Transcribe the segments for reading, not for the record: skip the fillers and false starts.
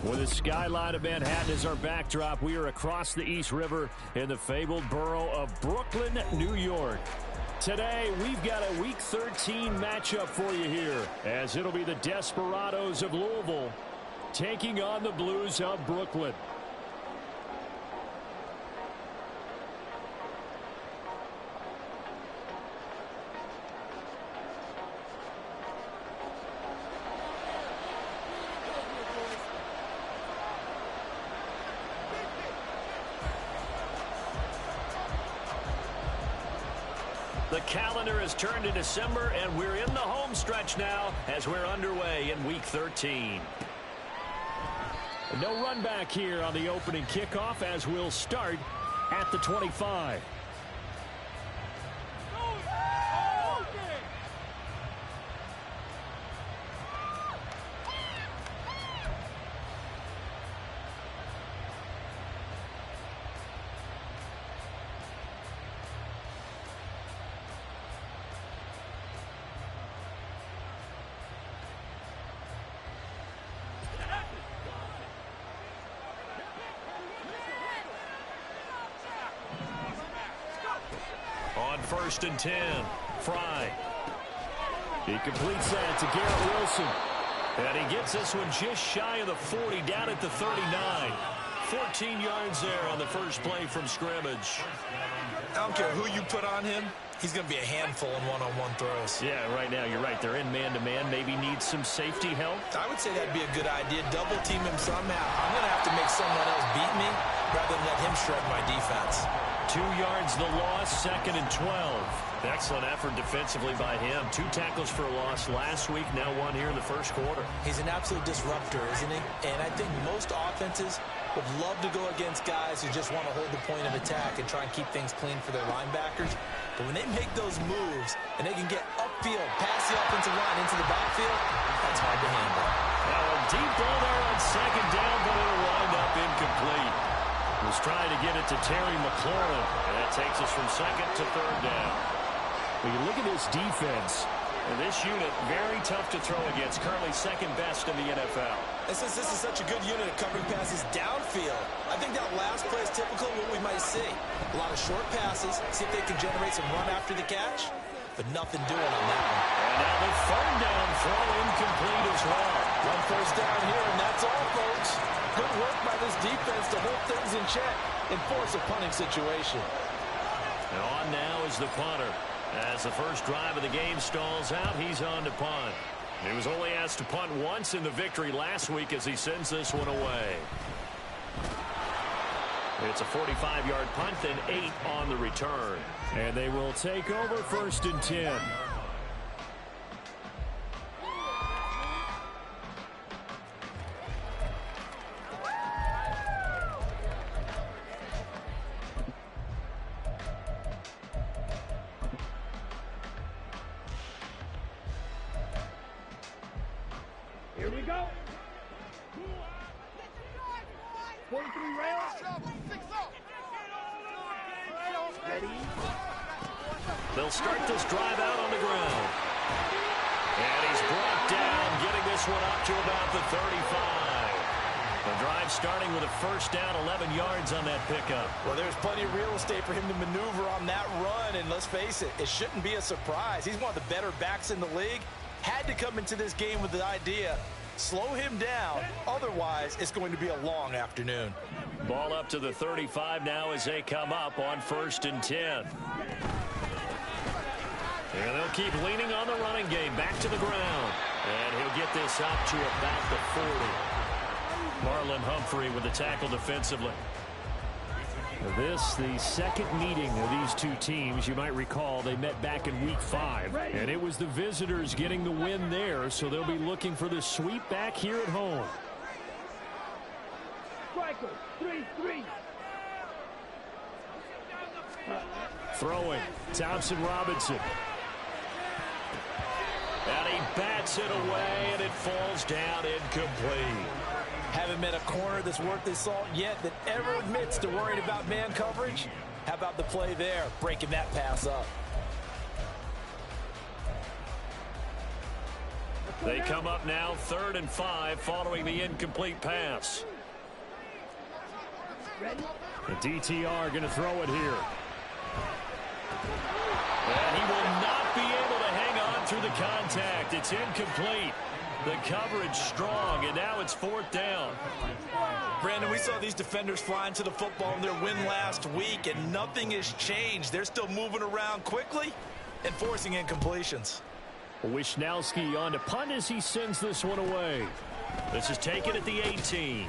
With the skyline of Manhattan as our backdrop, we are across the East River in the fabled borough of Brooklyn, New York. Today, we've got a Week 13 matchup for you here, as it'll be the Desperados of Louisville taking on the Blues of Brooklyn. The calendar has turned to December, and we're in the home stretch now as we're underway in Week 13. No run back here on the opening kickoff as we'll start at the 25. On 1st and 10, Fry. He completes that to Garrett Wilson. And he gets this one just shy of the 40, down at the 39. 14 yards there on the first play from scrimmage. I don't care who you put on him. He's going to be a handful in one-on-one throws. Yeah, right now, you're right. They're in man-to-man. Maybe needs some safety help. I would say that'd be a good idea. Double team him somehow. I'm going to have to make someone else beat me rather than let him shred my defense. 2 yards the loss, 2nd and 12. Excellent effort defensively by him. 2 tackles for a loss last week, now 1 here in the first quarter. He's an absolute disruptor, isn't he? And I think most offenses would love to go against guys who just want to hold the point of attack and try and keep things clean for their linebackers. But when they make those moves and they can get upfield, past the offensive line into the backfield, that's hard to handle. Now a deep ball there on 2nd down, but it'll wind up incomplete. Was trying to get it to Terry McLaurin, and that takes us from 2nd to 3rd down. When you look at this defense, and this unit, very tough to throw against, currently 2nd best in the NFL. And since this is such a good unit at covering passes downfield, I think that last play is typical of what we might see. A lot of short passes, see if they can generate some run after the catch, but nothing doing on that one. And now the 3rd down throw incomplete as well. 1 first down here, and that's all, folks. Good work by this defense to hold things in check and force a punting situation. And on now is the punter. As the first drive of the game stalls out, he's on to punt. He was only asked to punt once in the victory last week as he sends this one away. It's a 45-yard punt, then 8 on the return. And they will take over 1st and 10. Here we go. 43 rails. Ready. They'll start this drive out on the ground. And he's brought down, getting this one up to about the 35. The drive starting with a 1st down, 11 yards on that pickup. Well, there's plenty of real estate for him to maneuver on that run, and let's face it, it shouldn't be a surprise. He's one of the better backs in the league. Had to come into this game with the idea, slow him down, otherwise it's going to be a long afternoon. Ball up to the 35 now as they come up on 1st and 10. And they'll keep leaning on the running game, back to the ground. And he'll get this up to about the 40. Marlon Humphrey with the tackle defensively. This, the second meeting of these two teams. You might recall they met back in Week 5. And it was the visitors getting the win there, so they'll be looking for the sweep back here at home. Striker, 3-3. Throwing, Thompson Robinson. And he bats it away, and it falls down incomplete. Haven't met a corner that's worth his salt yet that ever admits to worrying about man coverage. How about the play there, breaking that pass up? They come up now 3rd and 5 following the incomplete pass. Ready? The DTR going to throw it here. And he will not be able to hang on through the contact. It's incomplete. The coverage strong, and now it's 4th down. Brandon, we saw these defenders flying to the football in their win last week, and nothing has changed. They're still moving around quickly and forcing incompletions. Wisnowski on to punt as he sends this one away. This is taken at the 18.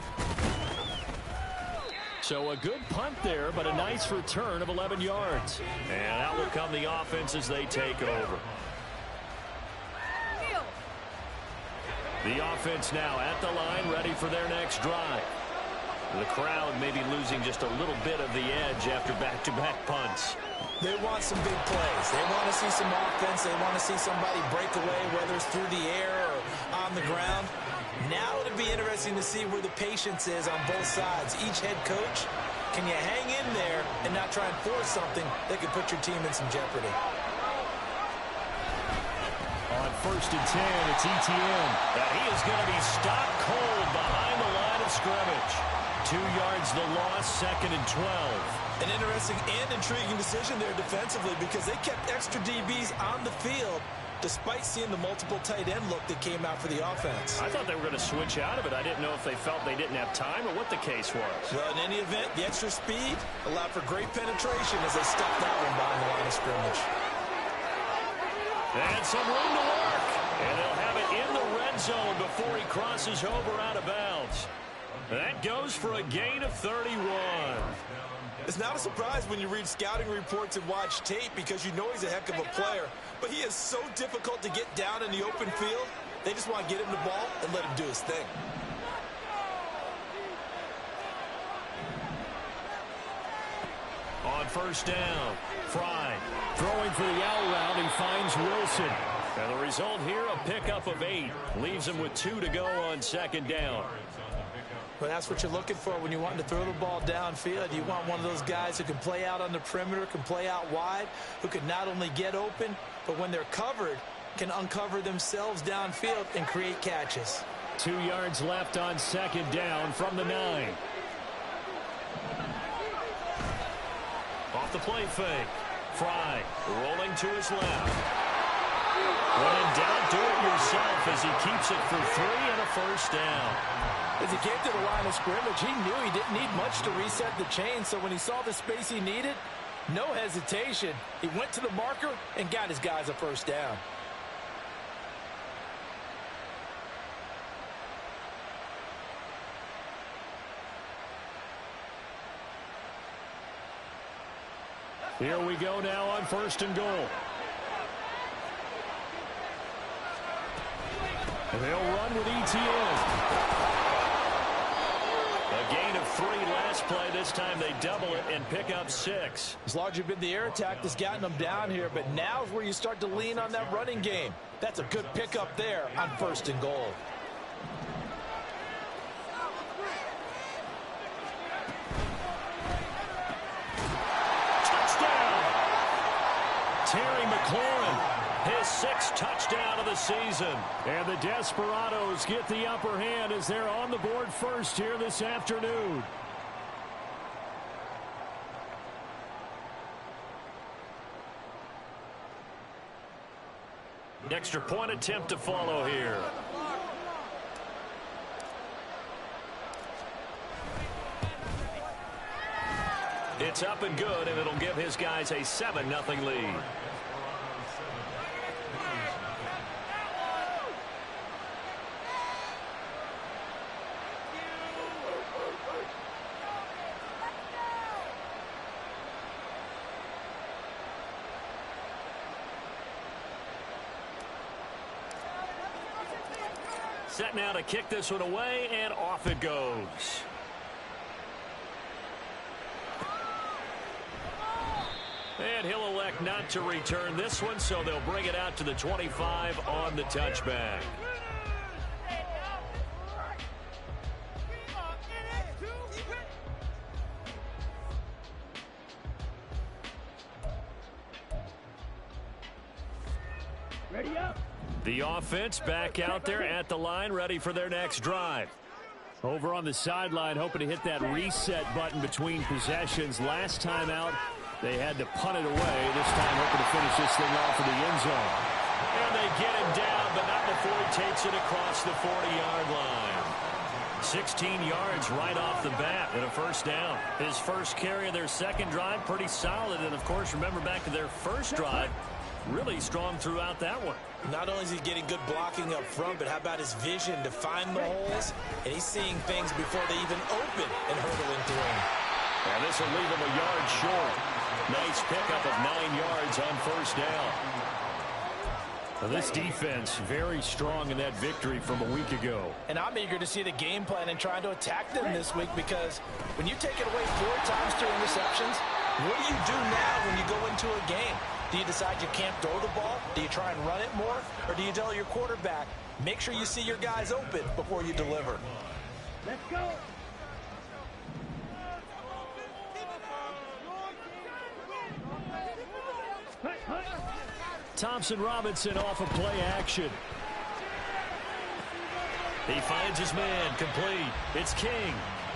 So a good punt there, but a nice return of 11 yards. And out will come the offense as they take over. The offense now at the line, ready for their next drive. The crowd may be losing just a little bit of the edge after back-to-back punts. They want some big plays. They want to see some offense. They want to see somebody break away, whether it's through the air or on the ground. Now it'll be interesting to see where the patience is on both sides. Each head coach, can you hang in there and not try and force something that could put your team in some jeopardy? On 1st and 10, it's Etienne. And he is going to be stopped cold behind the line of scrimmage. 2 yards the loss, 2nd and 12. An interesting and intriguing decision there defensively because they kept extra DBs on the field despite seeing the multiple tight end look that came out for the offense. I thought they were going to switch out of it. I didn't know if they felt they didn't have time or what the case was. Well, in any event, the extra speed allowed for great penetration as they stuffed that one behind the line of scrimmage. And some room to work. And they'll have it in the red zone before he crosses over out of bounds. That goes for a gain of 31. It's not a surprise when you read scouting reports and watch tape because you know he's a heck of a player. But he is so difficult to get down in the open field. They just want to get him the ball and let him do his thing. On 1st down, Fry. Throwing for the out route, he finds Wilson. And the result here, a pickup of 8. Leaves him with 2 to go on 2nd down. Well, that's what you're looking for when you want to throw the ball downfield. You want one of those guys who can play out on the perimeter, can play out wide, who can not only get open, but when they're covered, can uncover themselves downfield and create catches. 2 yards left on 2nd down from the 9. Off the play fake. Fry rolling to his left. When in doubt, do it yourself as he keeps it for 3 and a 1st down. As he came to the line of scrimmage, he knew he didn't need much to reset the chain, so when he saw the space he needed, no hesitation. He went to the marker and got his guys a 1st down. Here we go now on 1st and goal. And they'll run with Etienne. A gain of 3 last play. This time they double it and pick up 6. As largely been the air attack that's gotten them down here, but now's where you start to lean on that running game. That's a good pickup there on 1st and goal. Terry McLaurin, his 6th touchdown of the season. And the Desperados get the upper hand as they're on the board first here this afternoon. Extra point attempt to follow here. It's up and good, and it'll give his guys a 7-0 lead. Set now to kick this one away, and off it goes. And he'll elect not to return this one, so they'll bring it out to the 25 on the touchback. Ready up. The offense back out there at the line, ready for their next drive. Over on the sideline, hoping to hit that reset button between possessions. Last time out, they had to punt it away. This time, hoping to finish this thing off in the end zone. And they get him down, but not before he takes it across the 40-yard line. 16 yards right off the bat and a first down. His first carry of their second drive, pretty solid. And, of course, remember back to their first drive, really strong throughout that one. Not only is he getting good blocking up front, but how about his vision to find the holes? And he's seeing things before they even open and hurdling through them. And this will leave him a yard short. Nice pickup of 9 yards on first down. Well, this defense very strong in that victory from a week ago. And I'm eager to see the game plan and trying to attack them this week, because when you take it away 4 times through interceptions, what do you do now when you go into a game? Do you decide you can't throw the ball? Do you try and run it more? Or do you tell your quarterback, make sure you see your guys open before you deliver? Let's go. Thompson Robinson off of play action. He finds his man, complete. It's King.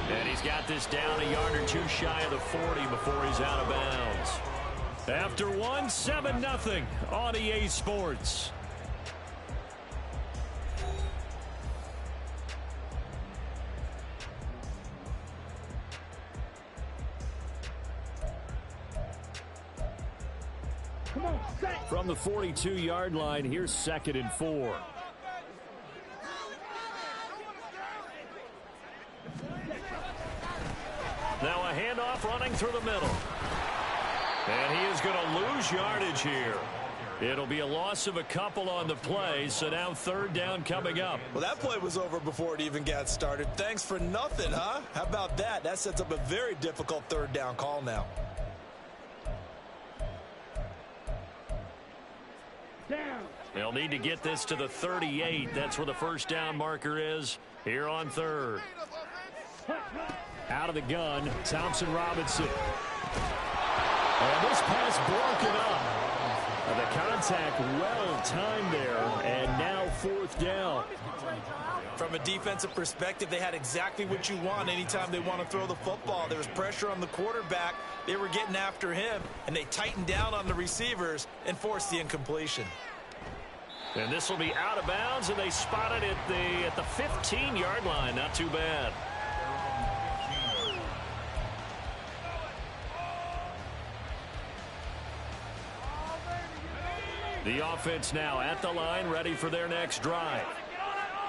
And he's got this down a yard or 2 shy of the 40 before he's out of bounds. After one, 7-0 on EA Sports. Come on, set. From the 42-yard line, here's 2nd and 4. Now a handoff running through the middle. And he is going to lose yardage here. It'll be a loss of a couple on the play, so now 3rd down coming up. Well, that play was over before it even got started. Thanks for nothing, huh? How about that? That sets up a very difficult 3rd down call now. Down. They'll need to get this to the 38. That's where the first down marker is here on 3rd. Out of the gun, Thompson Robinson. And this pass broken up. The contact well timed there, and now 4th down. From a defensive perspective, they had exactly what you want anytime they want to throw the football. There was pressure on the quarterback. They were getting after him, and they tightened down on the receivers and forced the incompletion. And this will be out of bounds, and they spot it at the 15-yard line. Not too bad. The offense now at the line, ready for their next drive.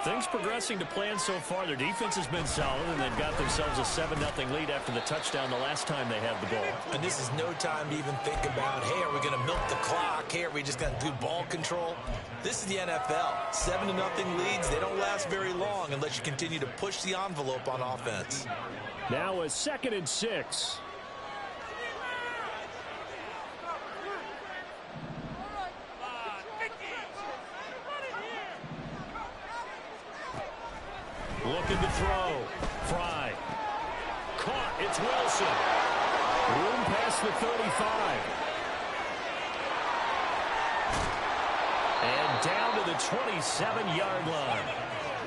Things progressing to plan so far. Their defense has been solid, and they've got themselves a 7-0 lead after the touchdown the last time they had the ball. And this is no time to even think about, hey, are we going to milk the clock? Hey, are we just going to do ball control? This is the NFL. 7-0 leads, they don't last very long unless you continue to push the envelope on offense. Now a 2nd and 6. Looking to throw. Fry. Caught. It's Wilson. Room past the 35. And down to the 27-yard line.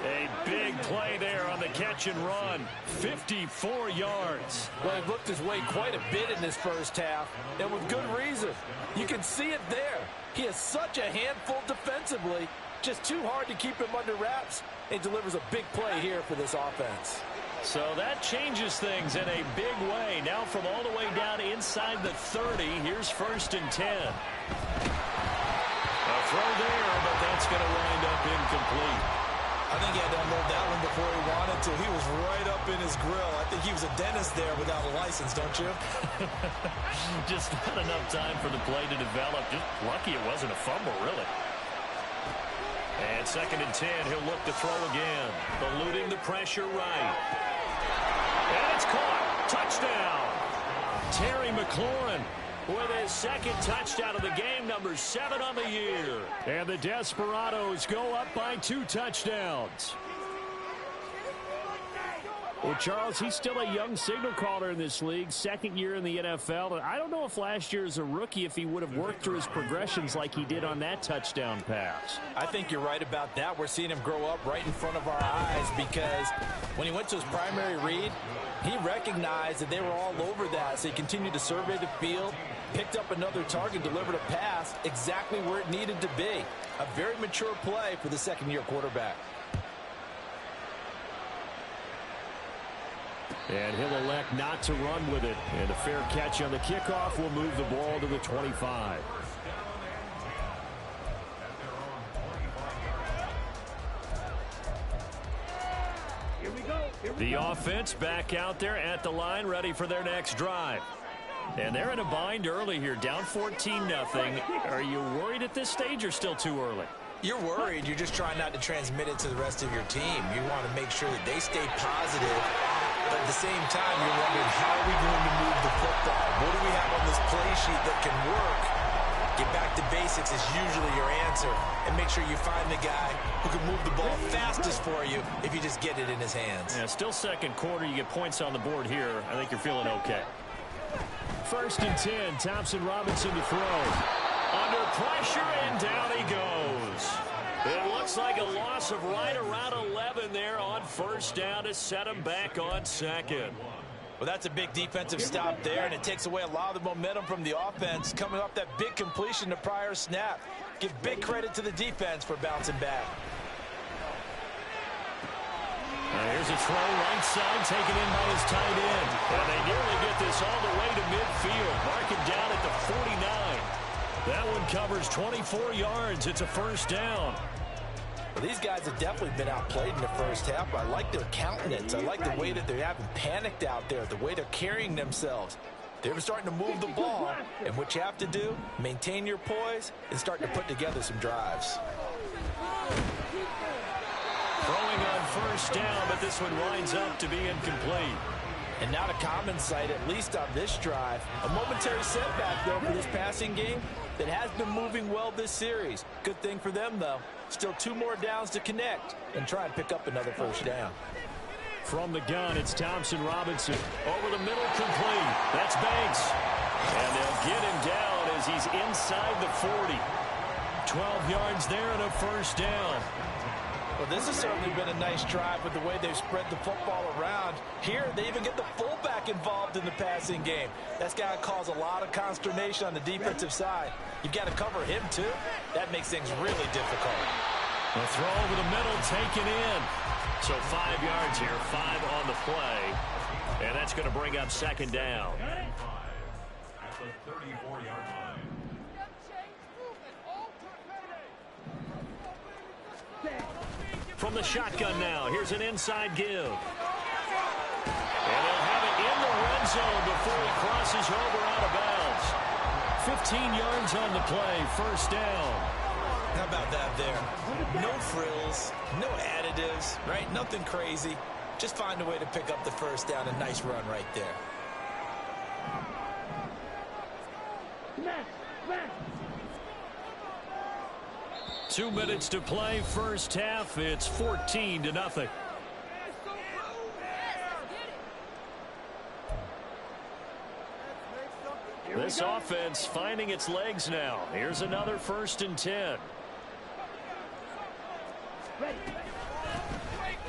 A big play there on the catch and run. 54 yards. Well, he looked his way quite a bit in this first half, and with good reason. You can see it there. He is such a handful defensively. Just too hard to keep him under wraps. He delivers a big play here for this offense. So that changes things in a big way. Now from all the way down inside the 30, here's 1st and 10. A throw there, but that's going to wind up incomplete. I think he had to unload that one before he wanted to. He was right up in his grill. I think he was a dentist there without a license, don't you? Just not enough time for the play to develop. Just lucky it wasn't a fumble, really. And 2nd and 10, he'll look to throw again. Eluding the pressure right. And it's caught. Touchdown. Terry McLaurin with his 2nd touchdown of the game, number 7 on the year. And the Desperados go up by 2 touchdowns. Well, Charles, he's still a young signal caller in this league, second year in the NFL. And I don't know if last year as a rookie if he would have worked through his progressions like he did on that touchdown pass. I think you're right about that. We're seeing him grow up right in front of our eyes because when he went to his primary read, he recognized that they were all over that. So he continued to survey the field, picked up another target, delivered a pass exactly where it needed to be. A very mature play for the second-year quarterback. And he'll elect not to run with it. And a fair catch on the kickoff will move the ball to the 25. Here we go. The offense back out there at the line, ready for their next drive. And they're in a bind early here, down 14-0. Are you worried at this stage or still too early? You're worried. You're just trying not to transmit it to the rest of your team. You want to make sure that they stay positive. But at the same time, you're wondering, how are we going to move the football? What do we have on this play sheet that can work? Get back to basics is usually your answer. And make sure you find the guy who can move the ball fastest for you if you just get it in his hands. Yeah, still second quarter. You get points on the board here. I think you're feeling okay. 1st and 10, Thompson Robinson to throw. Under pressure, and down he goes. It looks like a loss of right around 11 there on first down to set him back on second. Well, that's a big defensive stop there, and it takes away a lot of the momentum from the offense coming off that big completion the prior snap. Give big credit to the defense for bouncing back. Here's a throw right side taken in by his tight end. And they nearly get this all the way to midfield. Marking down at the 49. That one covers 24 yards. It's a first down. Well, these guys have definitely been outplayed in the first half. I like their countenance. I like the way that they haven't panicked out there, the way they're carrying themselves. They're starting to move the ball. And what you have to do, maintain your poise and start to put together some drives. Throwing on first down, but this one winds up to be incomplete. And not a common sight, at least on this drive. A momentary setback, though, for this passing game that has been moving well this series. Good thing for them, though. Still 2 more downs to connect and try and pick up another first down. From the gun, it's Thompson Robinson. Over the middle, complete. That's Banks. And they'll get him down as he's inside the 40. 12 yards there and a first down. Well, this has certainly been a nice drive with the way they've spread the football around. Here, they even get the fullback involved in the passing game. That's got to cause a lot of consternation on the defensive side. You've got to cover him, too. That makes things really difficult. A throw over the middle, taken in. So 5 yards here, 5 on the play. And that's going to bring up second down. At the 34-yard line. From the shotgun now, here's an inside give. And they'll have it in the red zone before he crosses over out of bounds. 15 yards on the play, first down. How about that there? No frills, no additives, right? Nothing crazy. Just find a way to pick up the first down. A nice run right there. Smash! Smash! 2 minutes to play, first half. It's 14-0. This offense finding its legs now. Here's another 1st and 10.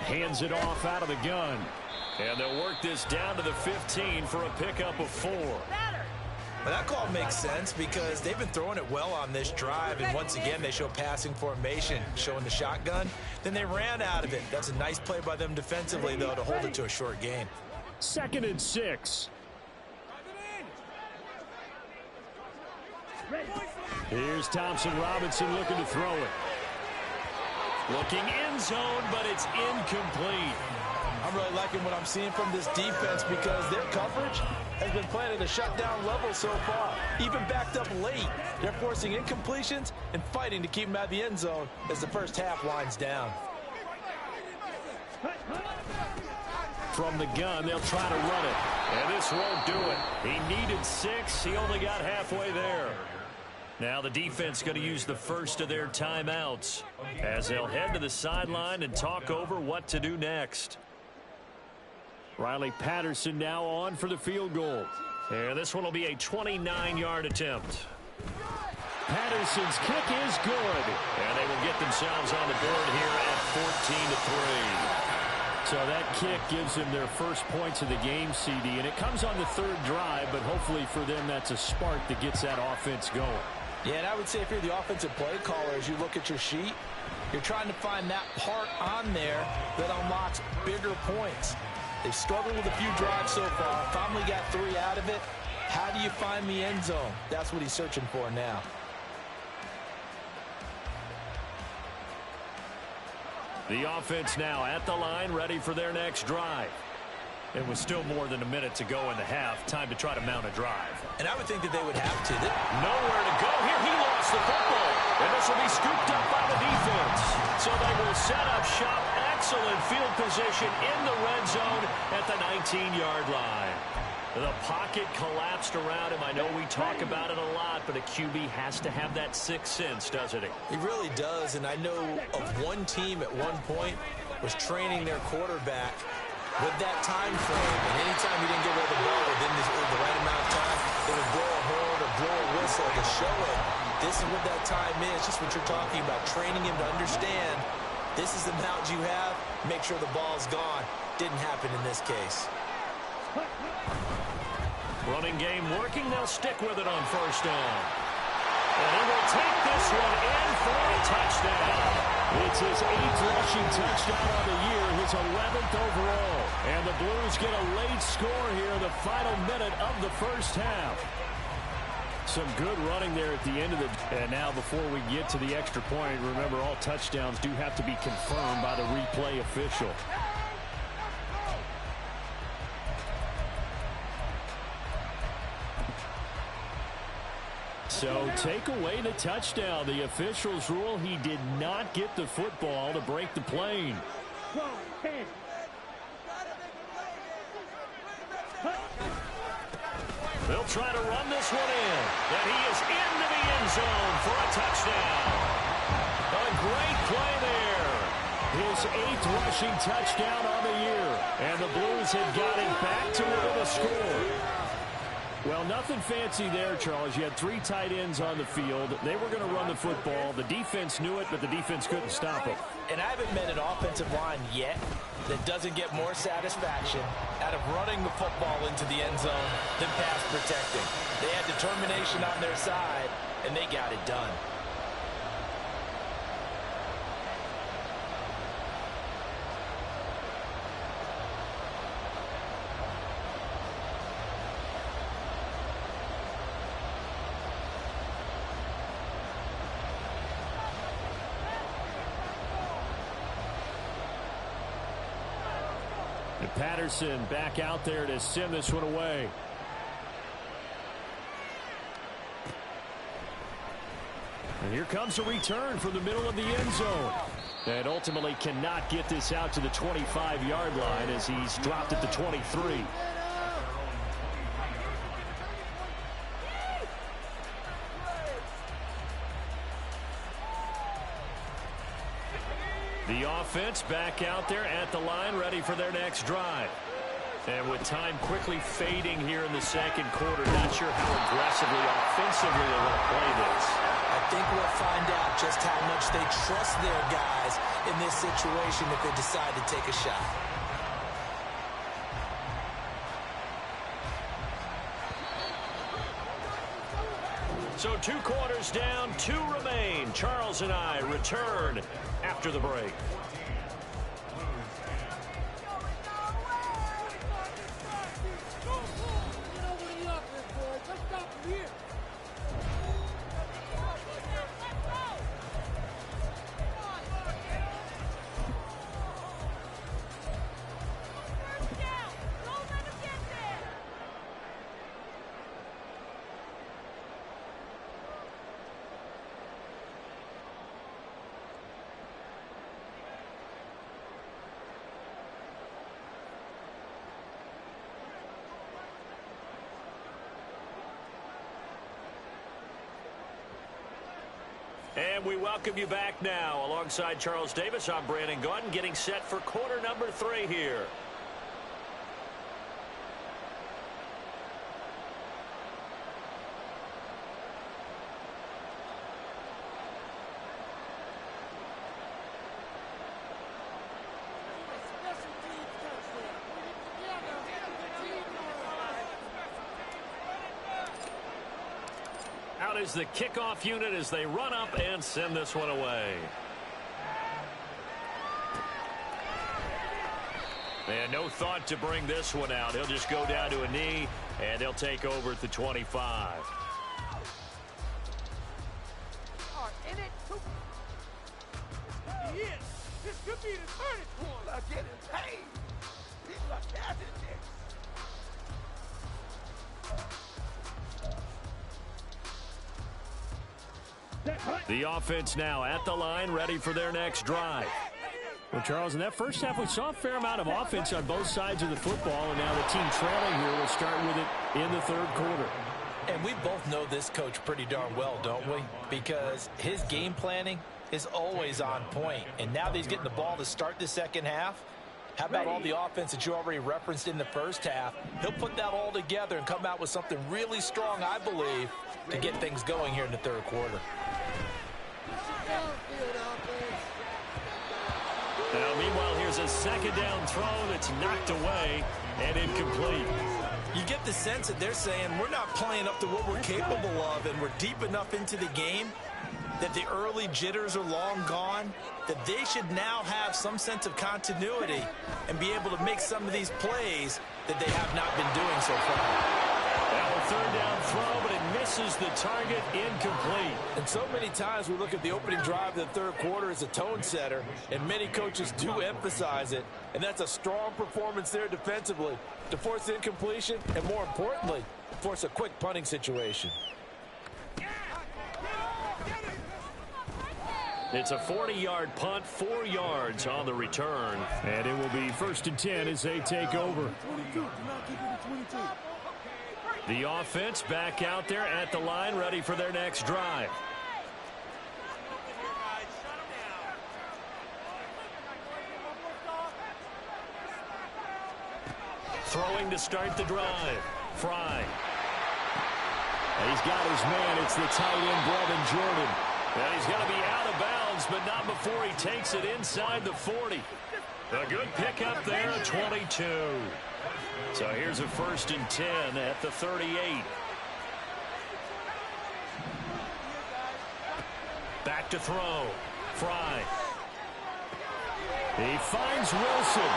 Hands it off out of the gun. And they'll work this down to the 15 for a pickup of 4. Well, that call makes sense because they've been throwing it well on this drive, and once again they show passing formation, showing the shotgun. Then they ran out of it. That's a nice play by them defensively, though, to hold it to a short gain. 2nd and 6. Here's Thompson Robinson looking to throw it. Looking end zone, but it's incomplete. I'm really liking what I'm seeing from this defense because their coverage has been playing at a shutdown level so far. Even backed up late, they're forcing incompletions and fighting to keep them out of the end zone as the first half winds down. From the gun, they'll try to run it. And this won't do it. He needed 6. He only got halfway there. Now the defense going to use the first of their timeouts as they'll head to the sideline and talk over what to do next. Riley Patterson now on for the field goal. And this one will be a 29-yard attempt. Patterson's kick is good. And they will get themselves on the board here at 14-3. So that kick gives them their first points of the game, CD, and it comes on the third drive, but hopefully for them that's a spark that gets that offense going. Yeah, and I would say if you're the offensive play caller, as you look at your sheet, you're trying to find that part on there that unlocks bigger points. They've struggled with a few drives so far, finally got 3 out of it. How do you find the end zone? That's what he's searching for now. The offense now at the line, ready for their next drive. It was still more than a minute to go in the half. Time to try to mount a drive. And I would think that they would have to. Nowhere to go here. He lost the football. And this will be scooped up by the defense. So they will set up shop. Excellent field position in the red zone at the 19-yard line. The pocket collapsed around him. I know we talk about it a lot, but a QB has to have that sixth sense, doesn't he? He really does, and I know of one team at one point was training their quarterback with that time frame, and anytime he didn't get rid of the ball within the right amount of time, they would blow a horn or blow a whistle to show it. This is what that time is, just what you're talking about, training him to understand this is the amount you have, make sure the ball's gone. Didn't happen in this case. Running game working. They'll stick with it on first down. And he will take this one in for a touchdown. It's his 8th rushing touchdown on the year, his 11th overall. And the Blues get a late score here in the final minute of the first half. Some good running there at the end of the... And now before we get to the extra point, remember all touchdowns do have to be confirmed by the replay official. So take away the touchdown. The officials rule he did not get the football to break the plane. 10. They'll try to run this one in. And he is into the end zone for a touchdown. A great play there. His 8th rushing touchdown on the year. And the Blues have got it back to within a score. Well, nothing fancy there, Charles. You had 3 tight ends on the field. They were going to run the football. The defense knew it, but the defense couldn't stop them. And I haven't met an offensive line yet that doesn't get more satisfaction out of running the football into the end zone than pass protecting. They had determination on their side, and they got it done. And Patterson back out there to send this one away. And here comes a return from the middle of the end zone. And ultimately cannot get this out to the 25-yard line as he's dropped at the 23. The offense back out there at the line, ready for their next drive. And with time quickly fading here in the second quarter, not sure how aggressively, offensively they want to play this. I think we'll find out just how much they trust their guys in this situation if they decide to take a shot. So 2 quarters down, 2 remain. Charles and I return after the break. And we welcome you back now. Alongside Charles Davis, I'm Brandon Gaudin, getting set for quarter number 3 here. is the kickoff unit as they run up and send this one away. And no thought to bring this one out. He'll just go down to a knee, and they'll take over at the 25. This could be the turning point. I'm getting paid. People are cashing checks. The offense now at the line, ready for their next drive. Well, Charles, in that first half, we saw a fair amount of offense on both sides of the football, and now the team trailing here will start with it in the third quarter. And we both know this coach pretty darn well, don't we? Because his game planning is always on point. And now that he's getting the ball to start the second half, how about all the offense that you already referenced in the first half? He'll put that all together and come out with something really strong, I believe, to get things going here in the third quarter. Now, meanwhile, here's a second down throw that's knocked away and incomplete. You get the sense that they're saying we're not playing up to what we're capable of, and we're deep enough into the game that the early jitters are long gone, that they should now have some sense of continuity and be able to make some of these plays that they have not been doing so far. Now a third down throw, but it misses the target, incomplete. And so many times we look at the opening drive of the third quarter as a tone setter, and many coaches do emphasize it, and that's a strong performance there defensively to force incompletion and, more importantly, force a quick punting situation. It's a 40-yard punt, 4 yards on the return. And it will be 1st and 10 as they take over. The offense back out there at the line, ready for their next drive. Throwing to start the drive. Fry. He's got his man. It's the tight end, Brevin Jordan. And he's going to be out of bounds, but not before he takes it inside the 40. A good pickup there, 22. So here's a 1st and 10 at the 38. Back to throw. Fry. He finds Wilson.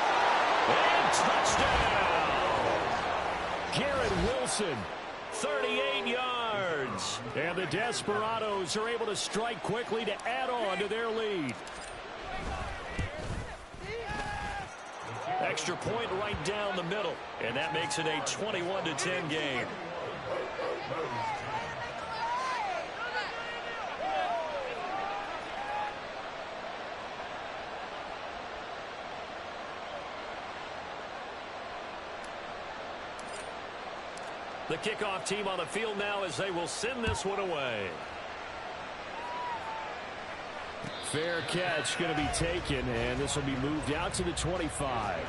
And touchdown! Garrett Wilson. 38 yards. And the Desperados are able to strike quickly to add on to their lead. Extra point right down the middle. And that makes it a 21-10 game. The kickoff team on the field now as they will send this one away. Fair catch going to be taken, and this will be moved out to the 25.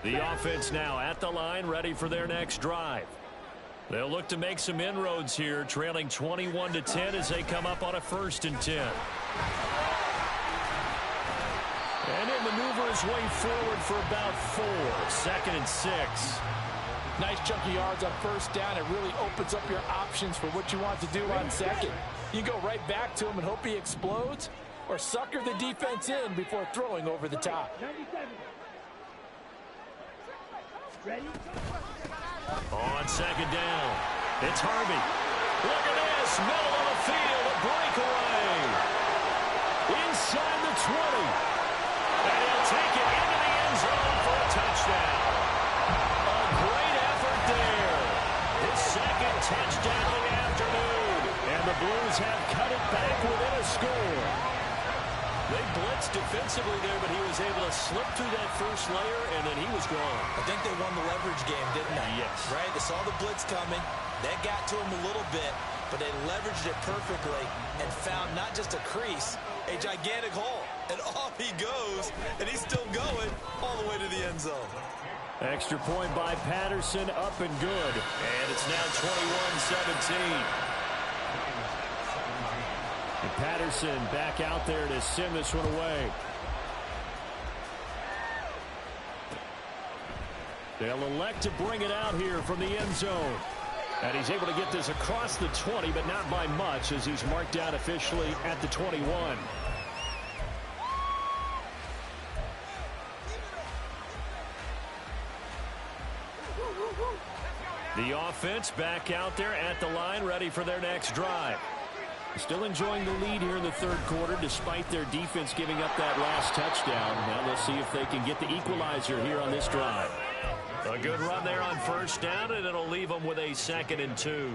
The offense now at the line, ready for their next drive. They'll look to make some inroads here, trailing 21-10 as they come up on a 1st and 10. And he'll maneuver his way forward for about 4. 2nd and 6. Nice chunky yards on 1st down. It really opens up your options for what you want to do on 2nd. You go right back to him and hope he explodes, or sucker the defense in before throwing over the top. 97. Ready? On 2nd down, it's Harvey. Look at this, middle of the field, a breakaway. Inside the 20. And he'll take it into the end zone for a touchdown. A great effort there. His 2nd touchdown of the afternoon. And the Blues have cut it back within a score. They blitzed defensively there, but he was able to slip through that first layer, and then he was gone. I think they won the leverage game, didn't they? Yes. Right? They saw the blitz coming. That got to him a little bit, but they leveraged it perfectly and found not just a crease, a gigantic hole. And off he goes, and he's still going all the way to the end zone. Extra point by Patterson, up and good. And it's now 21-17. And Patterson back out there to send this one away. They'll elect to bring it out here from the end zone. And he's able to get this across the 20, but not by much, as he's marked down officially at the 21. The offense back out there at the line, ready for their next drive. Still enjoying the lead here in the third quarter, despite their defense giving up that last touchdown. Now they'll see if they can get the equalizer here on this drive. A good run there on first down, and it'll leave them with a 2nd and 2.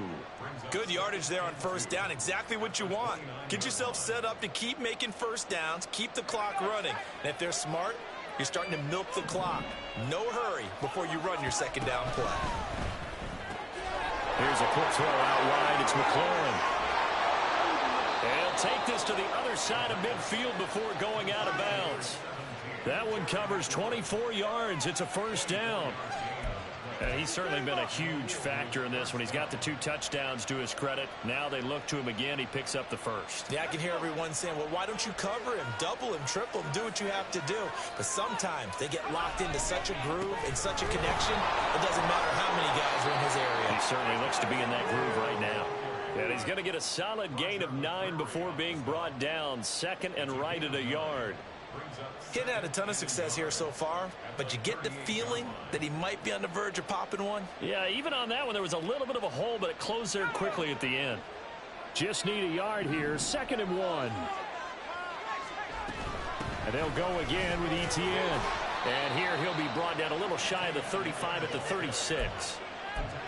Good yardage there on first down. Exactly what you want. Get yourself set up to keep making first downs, keep the clock running. And if they're smart, you're starting to milk the clock. No hurry before you run your second down play. Here's a quick throw out wide. It's McLaurin. They'll take this to the other side of midfield before going out of bounds. That one covers 24 yards. It's a first down. And he's certainly been a huge factor in this when he's got the 2 touchdowns to his credit. Now they look to him again. He picks up the first. Yeah, I can hear everyone saying, well, why don't you cover him, double him, triple him, do what you have to do. But sometimes they get locked into such a groove and such a connection, it doesn't matter how many guys are in his area. He certainly looks to be in that groove right now. And he's going to get a solid gain of 9 before being brought down. 2nd and right at a yard. He hadn't had a ton of success here so far, but you get the feeling that he might be on the verge of popping one. Yeah, even on that one, there was a little bit of a hole, but it closed there quickly at the end. Just need a yard here. 2nd and 1. And they'll go again with Etienne. And here he'll be brought down a little shy of the 35 at the 36.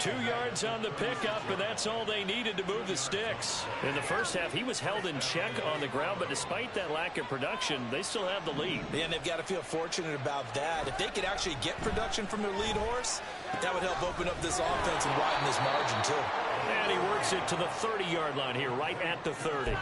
2 yards on the pickup, and that's all they needed to move the sticks. In the first half, he was held in check on the ground, but despite that lack of production, they still have the lead. Yeah, and they've got to feel fortunate about that. If they could actually get production from their lead horse, that would help open up this offense and widen this margin, too. And he works it to the 30-yard line here, right at the 30.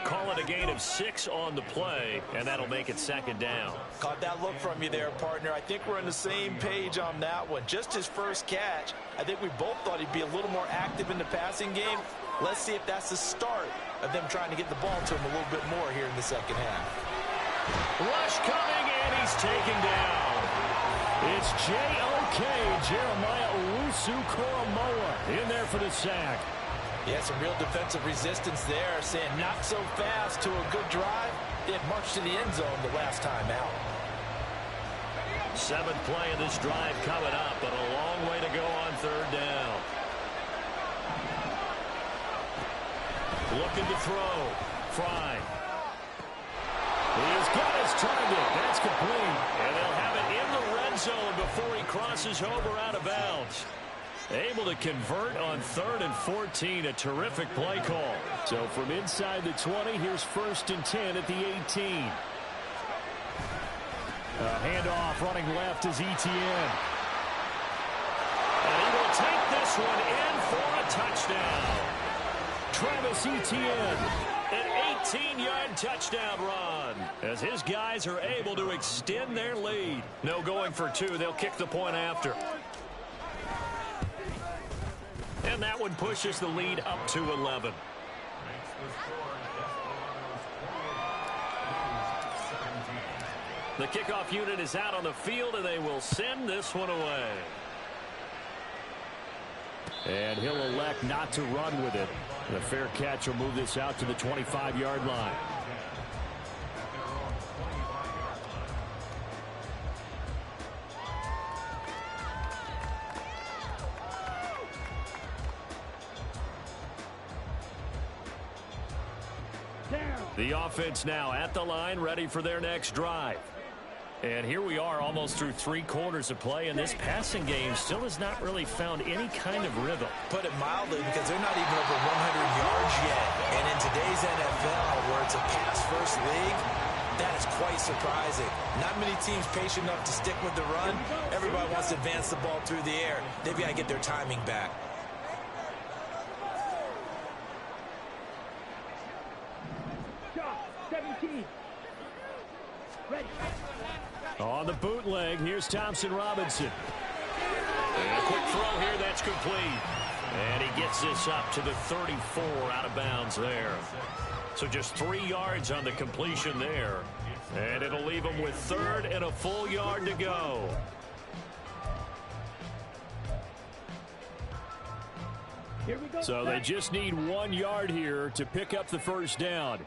Call it a gain of 6 on the play, and that'll make it 2nd down. Caught that look from you there, partner. I think we're on the same page on that one. Just his first catch, I think we both thought he'd be a little more active in the passing game. Let's see if that's the start of them trying to get the ball to him a little bit more here in the second half. Rush coming, and he's taken down. It's J.O.K. Jeremiah Owusu-Koramoah in there for the sack. Yeah, some real defensive resistance there, saying not so fast to a good drive. They had marched to the end zone the last time out. 7th play of this drive coming up, but a long way to go on 3rd down. Looking to throw. Fry. He's got his target. That's complete. And they'll have it in the red zone before he crosses over out of bounds. Able to convert on 3rd and 14. A terrific play call. So from inside the 20, here's 1st and 10 at the 18. Handoff running left is Etienne. And he will take this one in for a touchdown. Travis Etienne. An 18-yard touchdown run as his guys are able to extend their lead. No going for 2. They'll kick the point after. And that one pushes the lead up to 11. The kickoff unit is out on the field, and they will send this one away. And he'll elect not to run with it. The fair catch will move this out to the 25-yard line. The offense now at the line, ready for their next drive. And here we are almost through 3 quarters of play, and this passing game still has not really found any kind of rhythm. Put it mildly, because they're not even over 100 yards yet. And in today's NFL, where it's a pass-first league, that is quite surprising. Not many teams patient enough to stick with the run. Everybody wants to advance the ball through the air. They've got to get their timing back. On the bootleg, here's Thompson Robinson. And a quick throw here, that's complete. And he gets this up to the 34, out of bounds there. So just 3 yards on the completion there. And it'll leave him with 3rd and a full yard to go. So they just need 1 yard here to pick up the first down.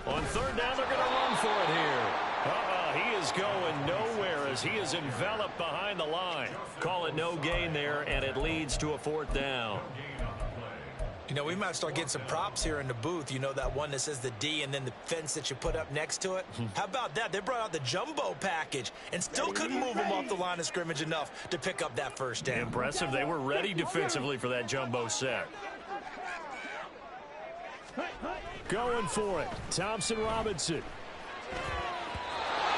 On third down, they're going to run for it here. He is going nowhere as he is enveloped behind the line. Call it no gain there, and it leads to a fourth down. You know, we might start getting some props here in the booth. You know, that one that says the D and then the fence that you put up next to it? How about that? They brought out the jumbo package and still couldn't move them off the line of scrimmage enough to pick up that first down. Impressive. They were ready defensively for that jumbo set. Going for it. Thompson Robinson.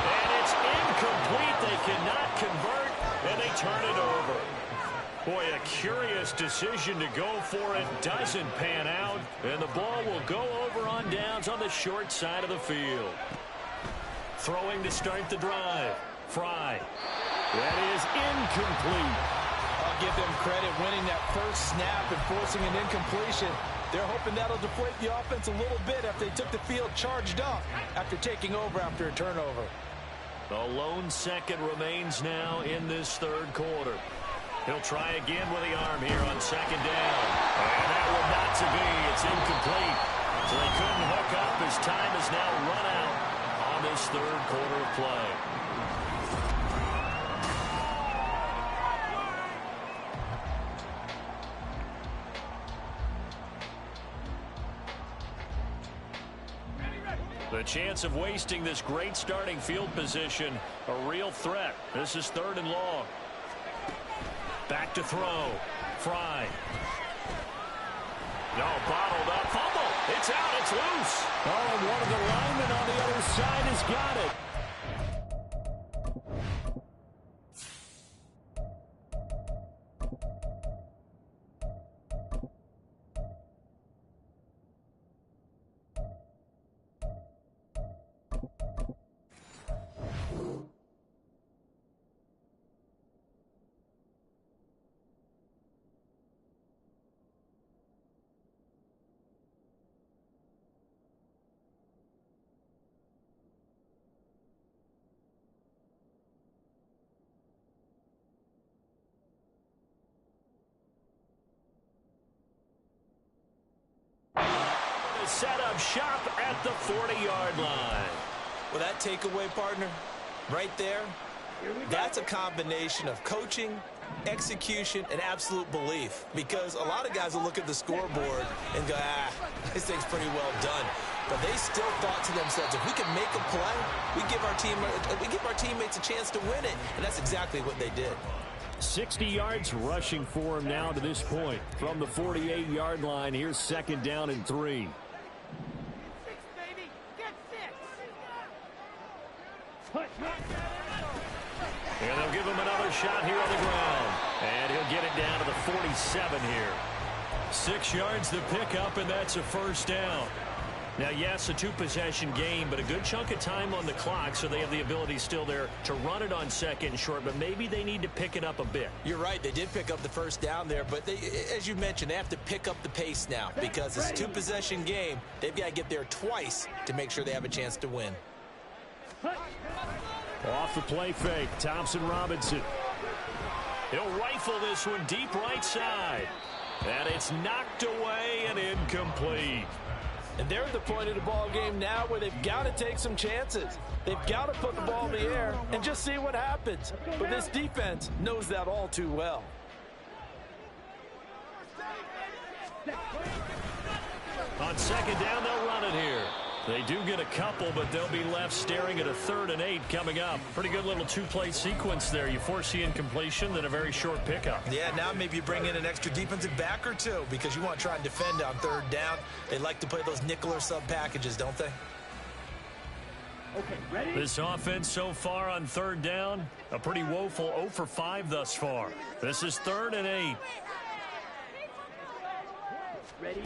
And it's incomplete. They cannot convert, and they turn it over. Boy, a curious decision to go for it. Doesn't pan out, and the ball will go over on downs on the short side of the field. Throwing to start the drive. Fry. That is incomplete. I'll give them credit winning that first snap and forcing an incompletion. They're hoping that'll deflate the offense a little bit after they took the field charged up after taking over after a turnover. The lone second remains now in this third quarter. He'll try again with the arm here on second down. And that will not to be. It's incomplete. So they couldn't hook up. His time is now run out on this third quarter of play. The chance of wasting this great starting field position, a real threat. This is third and long. Back to throw. Fry. No, bottled up. Fumble. It's out. It's loose. Oh, and one of the linemen on the other side has got it. Set up shop at the 40-yard line. Well, that takeaway, partner, right there, that's a combination of coaching, execution, and absolute belief. Because a lot of guys will look at the scoreboard and go, this thing's pretty well done. But they still thought to themselves, if we can make a play, we give our teammates a chance to win it. And that's exactly what they did. 60 yards rushing for him now to this point. From the 48-yard line, here's second down and 3. And they'll give him another shot here on the ground. And he'll get it down to the 47 here. 6 yards to pick up, and that's a first down. Now, yes, a two-possession game, but a good chunk of time on the clock, so they have the ability still there to run it on second and short, but maybe they need to pick it up a bit. You're right. They did pick up the first down there, but they, as you mentioned, they have to pick up the pace now because it's a two-possession game. They've got to get there twice to make sure they have a chance to win. Off the play fake, Thompson Robinson. He'll rifle this one deep right side. And it's knocked away and incomplete. And they're at the point of the ball game now where they've got to take some chances. They've got to put the ball in the air and just see what happens. But this defense knows that all too well. On second down, they'll run it here. They do get a couple, but they'll be left staring at a 3rd and 8 coming up. Pretty good little two-play sequence there. You force the incompletion, then a very short pickup. Yeah, now maybe you bring in an extra defensive back or two because you want to try and defend on 3rd down. They like to play those nickel or sub packages, don't they? Okay, ready? This offense so far on 3rd down, a pretty woeful 0 for 5 thus far. This is 3rd and 8. Ready?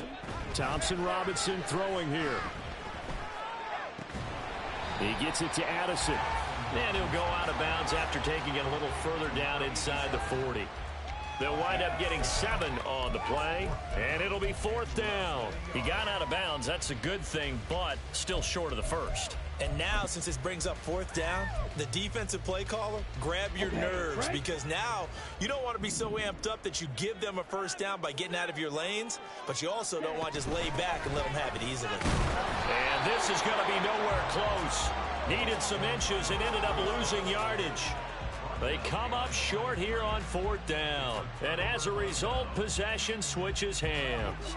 Thompson Robinson throwing here. He gets it to Addison. And he'll go out of bounds after taking it a little further down inside the 40. They'll wind up getting 7 on the play, and it'll be 4th down. He got out of bounds. That's a good thing, but still short of the first. And now, since this brings up 4th down, the defensive play caller, grab your nerves, because now you don't want to be so amped up that you give them a 1st down by getting out of your lanes, but you also don't want to just lay back and let them have it easily. And this is going to be nowhere close. Needed some inches and ended up losing yardage. They come up short here on 4th down. And as a result, possession switches hands.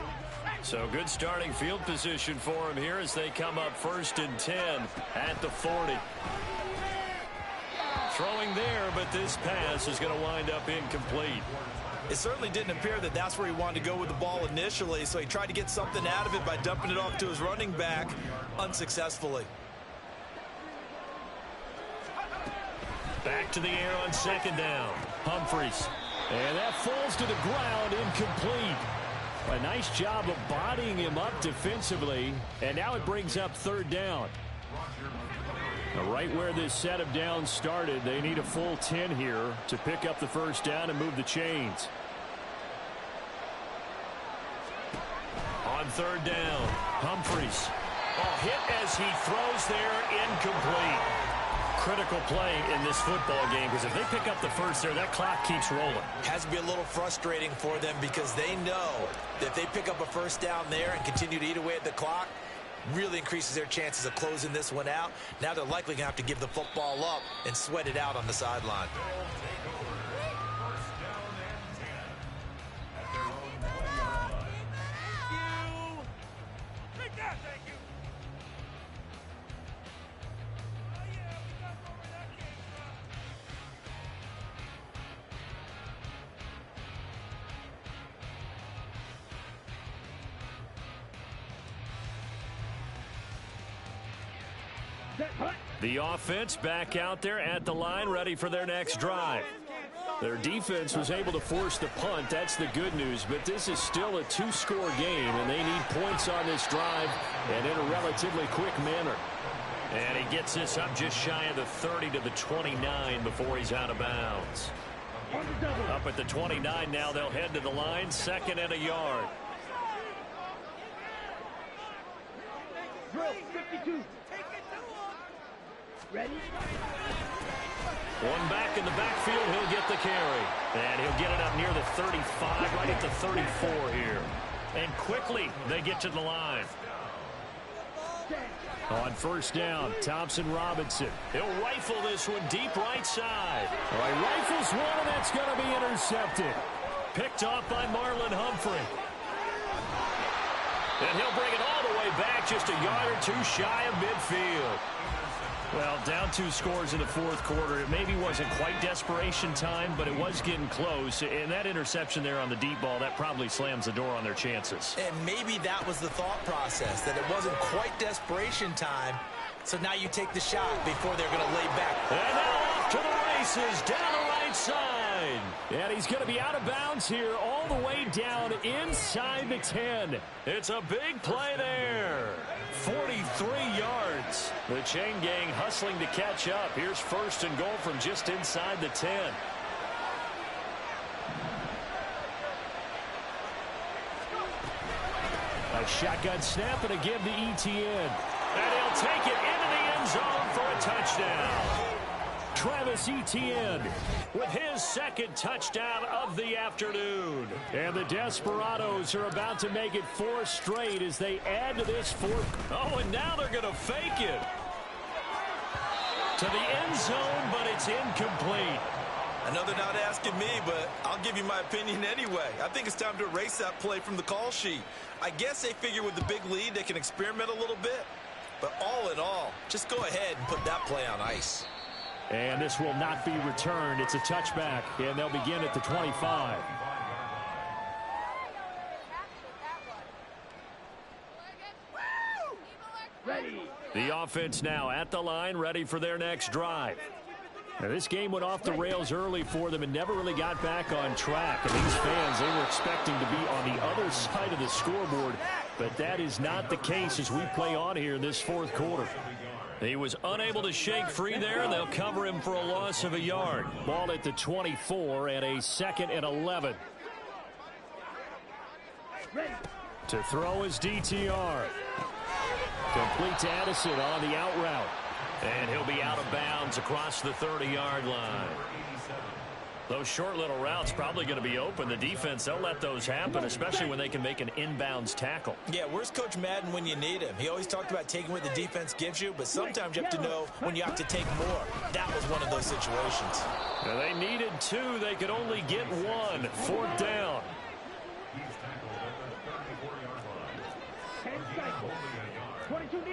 So good starting field position for him here as they come up 1st and 10 at the 40. Throwing there, but this pass is going to wind up incomplete. It certainly didn't appear that that's where he wanted to go with the ball initially, so he tried to get something out of it by dumping it off to his running back unsuccessfully. Back to the air on 2nd down. Humphries. And that falls to the ground, incomplete. A nice job of bodying him up defensively, and now it brings up 3rd down. Right where this set of downs started, they need a full 10 here to pick up the 1st down and move the chains. On 3rd down, Humphries. Hit as he throws there, incomplete. Critical play in this football game, because if they pick up the 1st there, that clock keeps rolling. Has to be a little frustrating for them because they know that if they pick up a 1st down there and continue to eat away at the clock, really increases their chances of closing this one out. Now they're likely going to have to give the football up and sweat it out on the sideline. The offense back out there at the line, ready for their next drive. Their defense was able to force the punt. That's the good news. But this is still a 2-score game, and they need points on this drive and in a relatively quick manner. And he gets this up just shy of the 30 to the 29 before he's out of bounds. Up at the 29 now, they'll head to the line, 2nd and a yard. Drill 52. Ready? One back in the backfield, he'll get the carry. And he'll get it up near the 35, right at the 34 here. And quickly, they get to the line. On 1st down, Thompson Robinson. He'll rifle this one deep right side. All right, rifles one, and that's going to be intercepted. Picked off by Marlon Humphrey. And he'll bring it all the way back, just a yard or 2 shy of midfield. Well, down 2 scores in the 4th quarter. It maybe wasn't quite desperation time, but it was getting close. And that interception there on the deep ball, that probably slams the door on their chances. And maybe that was the thought process, that it wasn't quite desperation time. So now you take the shot before they're going to lay back. And now off to the races, down the right side. And he's going to be out of bounds here, all the way down inside the 10. It's a big play there. 43 yards. The chain gang hustling to catch up. Here's 1st and goal from just inside the 10. A shotgun snap and again to Etienne. And he'll take it into the end zone for a touchdown. Travis Etienne with his 2nd touchdown of the afternoon. And the Desperados are about to make it 4 straight as they add to this 4th. Oh, and now they're going to fake it to the end zone, but it's incomplete. I know they're not asking me, but I'll give you my opinion anyway. I think it's time to erase that play from the call sheet. I guess they figure with the big lead they can experiment a little bit. But all in all, just go ahead and put that play on ice. And this will not be returned. It's a touchback, and they'll begin at the 25. Ready. The offense now at the line, ready for their next drive. Now, this game went off the rails early for them and never really got back on track. And these fans, they were expecting to be on the other side of the scoreboard, but that is not the case as we play on here in this 4th quarter. He was unable to shake free there, and they'll cover him for a loss of a yard. Ball at the 24 and a 2nd and 11. To throw is DTR. Complete to Addison on the out route. And he'll be out of bounds across the 30-yard line. Those short little routes probably going to be open. The defense, they'll let those happen, especially when they can make an inbounds tackle. Yeah, where's Coach Madden when you need him? He always talked about taking what the defense gives you, but sometimes you have to know when you have to take more. That was one of those situations. Now, they needed 2. They could only get 1. 4th down.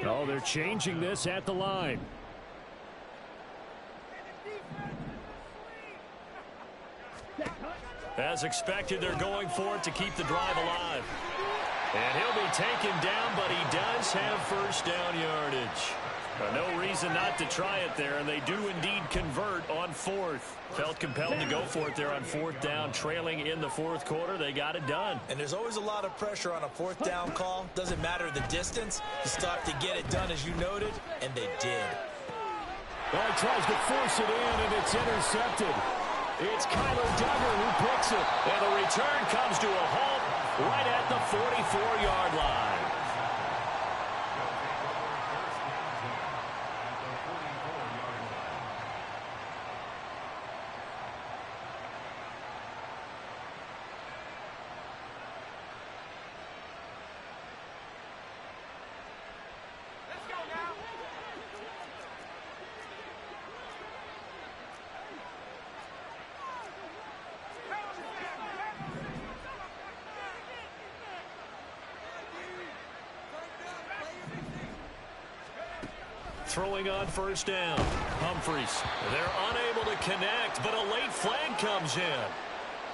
Oh, they're changing this at the line. As expected, they're going for it to keep the drive alive. And he'll be taken down, but he does have first down yardage. No reason not to try it there, and they do indeed convert on 4th. Felt compelled to go for it there on 4th down, trailing in the 4th quarter. They got it done. And there's always a lot of pressure on a 4th down call. Doesn't matter the distance. You still have to get it done, as you noted, and they did. Well, he tries to force it in, and it's intercepted. It's Kyler Duggar who picks it. And the return comes to a halt right at the 44-yard line. Throwing on first down. Humphreys. They're unable to connect, but a late flag comes in.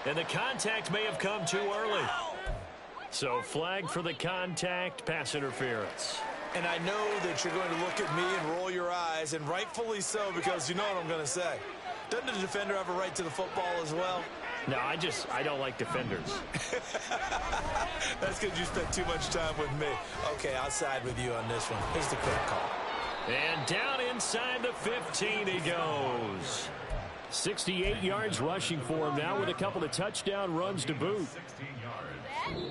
And the contact may have come too early. So flag for the contact, pass interference. And I know that you're going to look at me and roll your eyes, and rightfully so, because you know what I'm going to say. Doesn't the defender have a right to the football as well? No, I don't like defenders. That's because you spent too much time with me. Okay, I'll side with you on this one. Here's the quick call. And down inside the 15 he goes. 68 yards rushing for him now with a couple of touchdown runs to boot.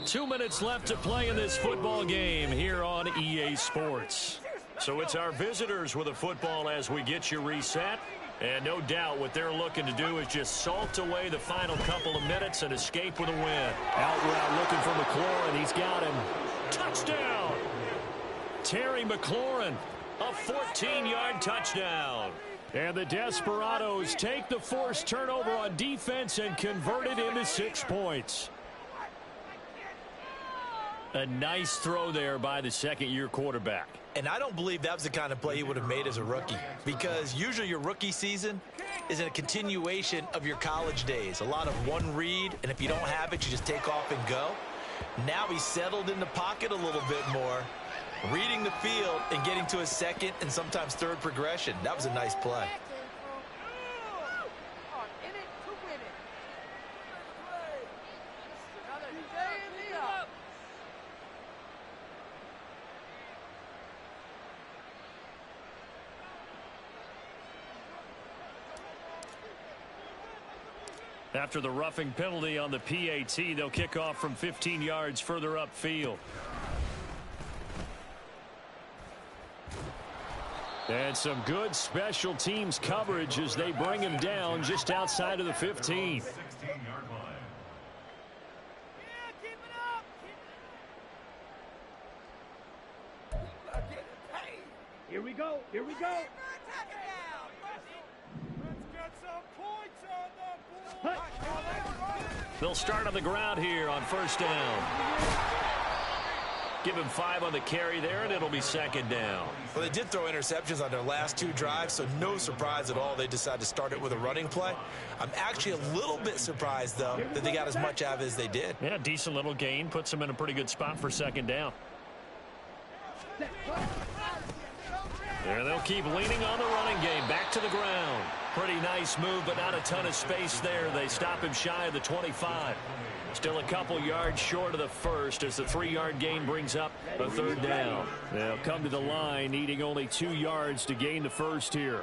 2 minutes left to play in this football game here on EA Sports. So it's our visitors with a football as we get you reset. And no doubt what they're looking to do is just salt away the final couple of minutes and escape with a win. Out route looking for McLaurin. He's got him. Touchdown! Terry McLaurin. A 14-yard touchdown. And the Desperados take the forced turnover on defense and convert it into 6 points. A nice throw there by the second-year quarterback. And I don't believe that was the kind of play he would have made as a rookie, because usually your rookie season is a continuation of your college days. A lot of one read, and if you don't have it, you just take off and go. Now he's settled in the pocket a little bit more, reading the field and getting to a second and sometimes third progression. That was a nice play. After the roughing penalty on the PAT, they'll kick off from 15 yards further upfield. And some good special teams coverage as they bring him down just outside of the 15. 16-yard line. Here we go. Here we go. Let's get some points on the board. They'll start on the ground here on first down. Give him 5 on the carry there, and it'll be second down. Well, they did throw interceptions on their last 2 drives, so no surprise at all they decided to start it with a running play. I'm actually a little bit surprised, though, that they got as much out of it as they did. Yeah, decent little gain. Puts them in a pretty good spot for second down. There they'll keep leaning on the running game. Back to the ground. Pretty nice move, but not a ton of space there. They stop him shy of the 25. Still a couple yards short of the first as the 3-yard gain brings up a third down. They'll come to the line, needing only 2 yards to gain the first here.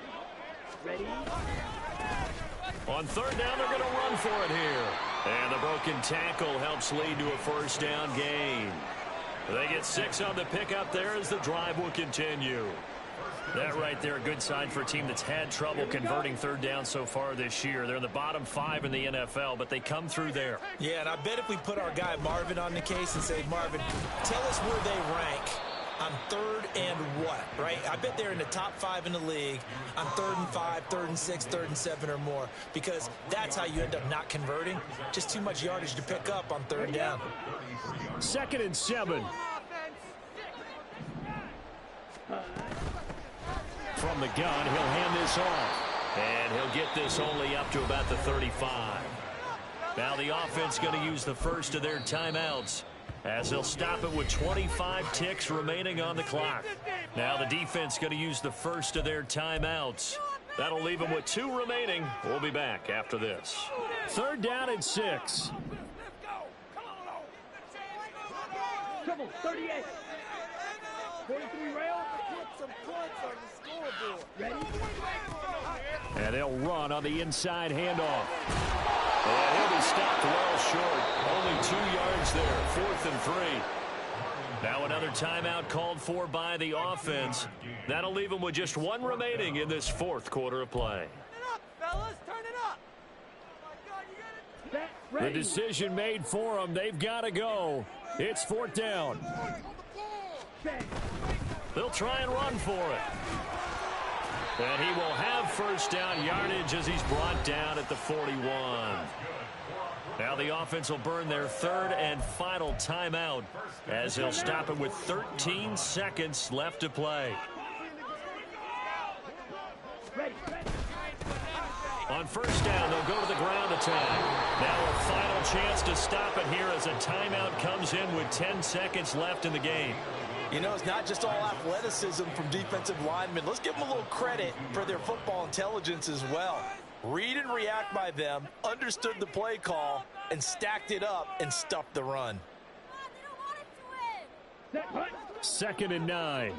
On third down, they're going to run for it here. And the broken tackle helps lead to a first down gain. They get 6 on the pickup there as the drive will continue. That right there, a good sign for a team that's had trouble converting third down so far this year. They're in the bottom 5 in the NFL, but they come through there. Yeah, and I bet if we put our guy Marvin on the case and say, Marvin, tell us where they rank on third and what, right? I bet they're in the top 5 in the league on 3rd and 5, 3rd and 6, 3rd and 7 or more, because that's how you end up not converting. Just too much yardage to pick up on third down. 2nd and 7. From the gun, he'll hand this off. And he'll get this only up to about the 35. Now the offense going to use the first of their timeouts as they'll stop it with 25 ticks remaining on the clock. Now the defense going to use the first of their timeouts. That'll leave them with 2 remaining. We'll be back after this. 3rd down and 6. Come on, 38. 43 rail. Put some points on the scoreboard. Ready? And they'll run on the inside handoff. And he'll be stopped well short. Only 2 yards there. 4th and 3. Now another timeout called for by the offense. That'll leave them with just 1 remaining in this 4th quarter of play. Turn it up, fellas. Turn it up. Oh, my God, you got it. The decision made for them. They've got to go. It's 4th down. They'll try and run for it. And he will have first down yardage as he's brought down at the 41. Now the offense will burn their 3rd and final timeout as they'll stop it with 13 seconds left to play. On first down, they'll go to the ground attack. Now a final chance to stop it here as a timeout comes in with 10 seconds left in the game. You know, it's not just all athleticism from defensive linemen. Let's give them a little credit for their football intelligence as well. Read and react by them, understood the play call, and stacked it up and stuffed the run. 2nd and 9.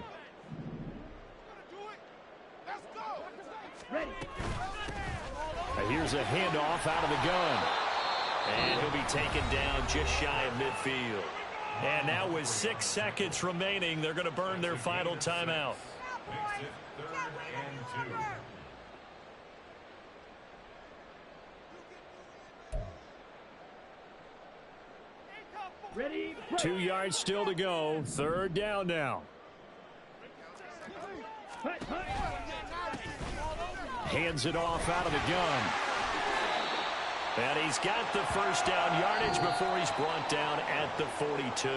Here's a handoff out of the gun. And he'll be taken down just shy of midfield. And now with 6 seconds remaining, they're going to burn their final timeout. Makes it 3rd and 2. 2 yards still to go. 3rd down now. Hands it off out of the gun. And he's got the first down yardage before he's brought down at the 42.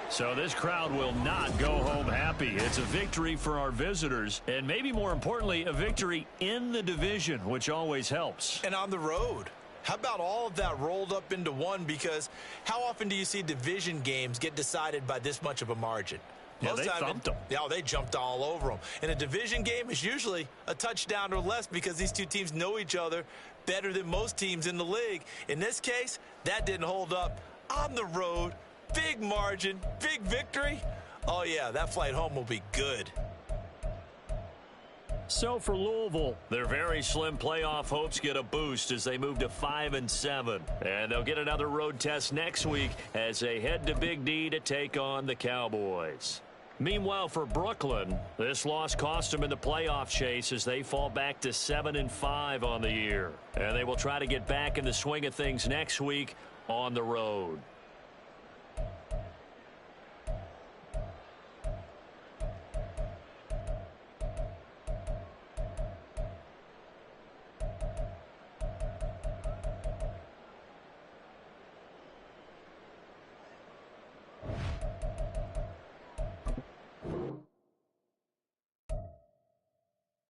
So this crowd will not go home happy. It's a victory for our visitors, and maybe more importantly, a victory in the division, which always helps. And on the road. How about all of that rolled up into one? Because how often do you see division games get decided by this much of a margin? Yeah, they thumped them. Yeah, they jumped all over them. And a division game is usually a touchdown or less because these two teams know each other better than most teams in the league. In this case, that didn't hold up. On the road, big margin, big victory. Oh, yeah, that flight home will be good. So for Louisville, their very slim playoff hopes get a boost as they move to 5-7. And they'll get another road test next week as they head to Big D to take on the Cowboys. Meanwhile, for Brooklyn, this loss cost them in the playoff chase as they fall back to 7-5 on the year. And they will try to get back in the swing of things next week on the road.